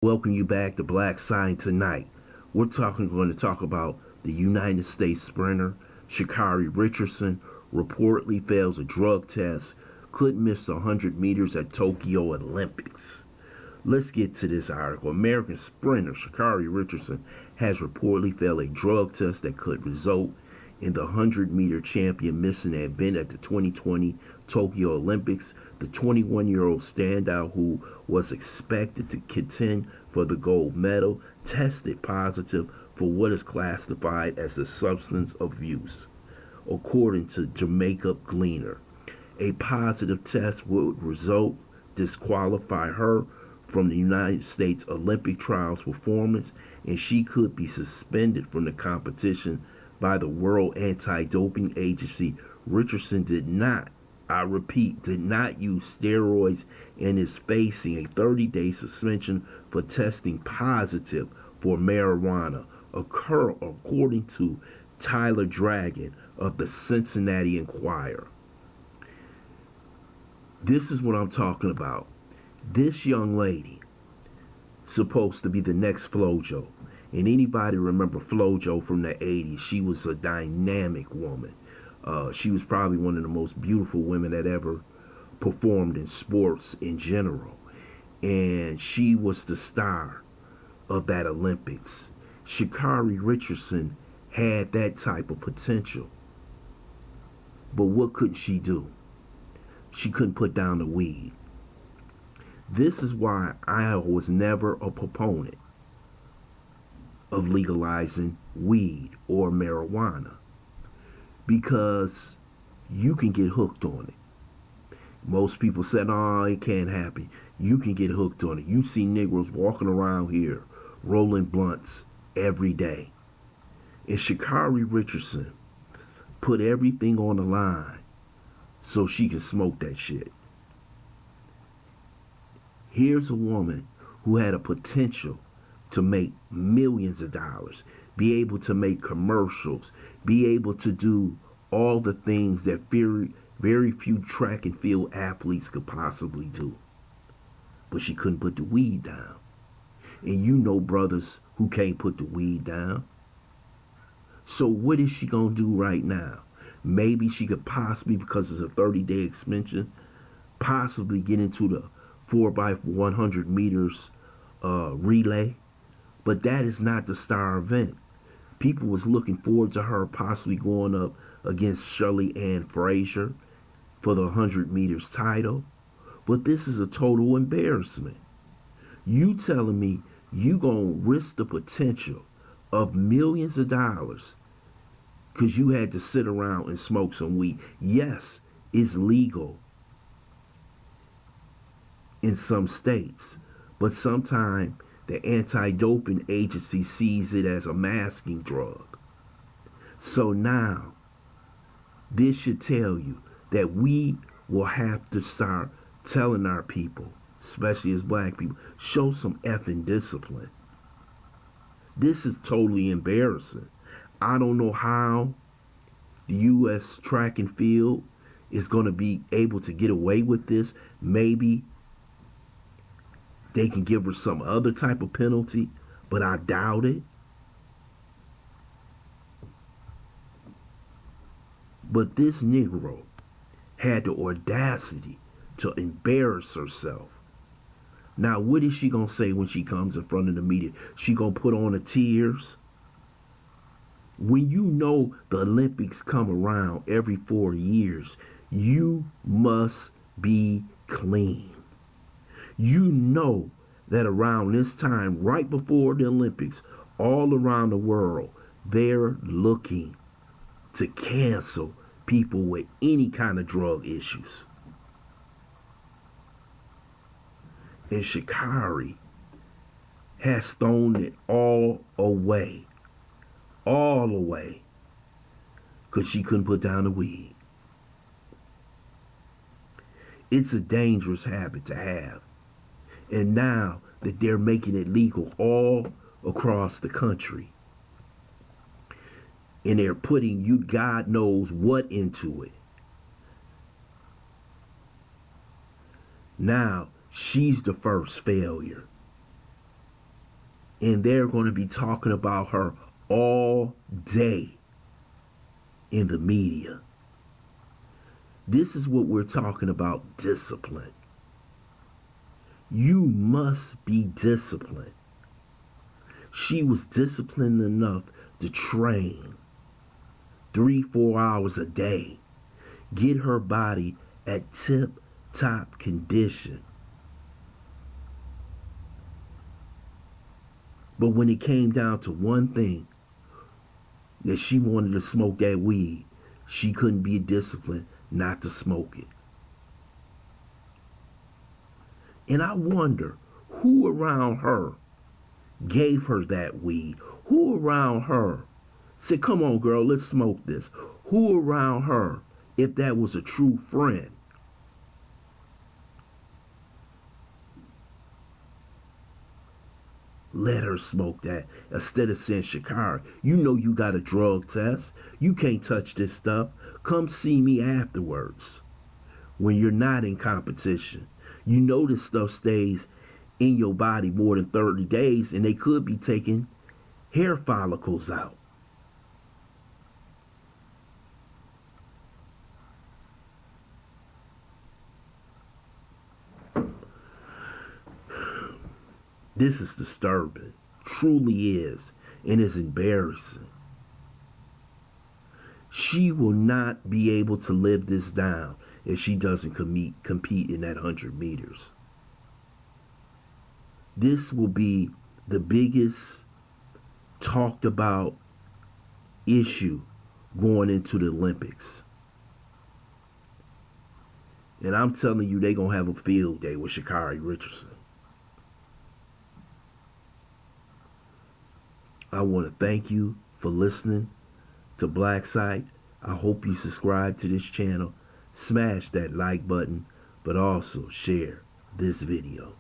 Welcome you back to Black Science Tonight. We're going to talk about the United States sprinter Sha'Carri Richardson reportedly fails a drug test, could miss the 100 meters at Tokyo Olympics. Let's get to this article. American sprinter Sha'Carri Richardson has reportedly failed a drug test that could result in the 100-meter champion missing an event at the 2020 Tokyo Olympics. The 21-year-old standout, who was expected to contend for the gold medal, tested positive for what is classified as a substance of use, according to Jamaica Gleaner. A positive test would result disqualify her from the United States Olympic trials performance, and she could be suspended from the competition by the World Anti-Doping Agency. Richardson did not, I repeat, did not use steroids and is facing a 30-day suspension for testing positive for marijuana, according to Tyler Dragon of the Cincinnati Enquirer. This is what I'm talking about. This young lady, supposed to be the next Flojo. And anybody remember Flojo from the 80s? She was a dynamic woman. She was probably one of the most beautiful women that ever performed in sports in general. And she was the star of that Olympics. Sha'Carri Richardson had that type of potential. But what couldn't she do? She couldn't put down the weed. This is why I was never a proponent of legalizing weed or marijuana, because you can get hooked on it. Most people said, "Oh, it can't happen." You can get hooked on it. You see Negroes walking around here rolling blunts every day. And Sha'Carri Richardson put everything on the line so she can smoke that shit. Here's a woman who had a potential to make millions of dollars, be able to make commercials, be able to do all the things that very few track and field athletes could possibly do. But she couldn't put the weed down. And you know brothers who can't put the weed down. So what is she going to do right now? Maybe she could possibly, because it's a 30-day extension, possibly get into the 4x100 meters relay. But that is not the star event. People was looking forward to her possibly going up against Shirley Ann Frazier for the 100 meters title. But this is a total embarrassment. You telling me you gonna risk the potential of millions of dollars because you had to sit around and smoke some weed? Yes, it's legal in some states, but sometimes the anti-doping agency sees it as a masking drug. So now, this should tell you that we will have to start telling our people, especially as black people, show some effing discipline. This is totally embarrassing. I don't know how the U.S. track and field is going to be able to get away with this. Maybe they can give her some other type of penalty, but I doubt it. But this Negro had the audacity to embarrass herself. Now, what is she going to say when she comes in front of the media? She going to put on the tears? When you know the Olympics come around every 4 years, you must be clean. You know that around this time, right before the Olympics, all around the world, they're looking to cancel people with any kind of drug issues. And Sha'Carri has thrown it all away, because she couldn't put down the weed. It's a dangerous habit to have. And now that they're making it legal all across the country, and they're putting you God knows what into it, now she's the first failure. And they're going to be talking about her all day in the media. This is what we're talking about, discipline. You must be disciplined. She was disciplined enough to train 3-4 hours a day, get her body at tip-top condition. But when it came down to one thing, that she wanted to smoke that weed, she couldn't be disciplined not to smoke it. And I wonder who around her gave her that weed? Who around her said, come on girl, let's smoke this? Who around her, if that was a true friend, let her smoke that instead of saying, Sha'Carri, you know you got a drug test. You can't touch this stuff. Come see me afterwards when you're not in competition. You know this stuff stays in your body more than 30 days and they could be taking hair follicles out. This is disturbing, truly is, and is embarrassing. She will not be able to live this down if she doesn't compete in that 100 meters. This will be the biggest talked about issue going into the Olympics. And I'm telling you, they're going to have a field day with Sha'Carri Richardson. I want to thank you for listening to Black Site. I hope you subscribe to this channel. Smash that like button, but also share this video.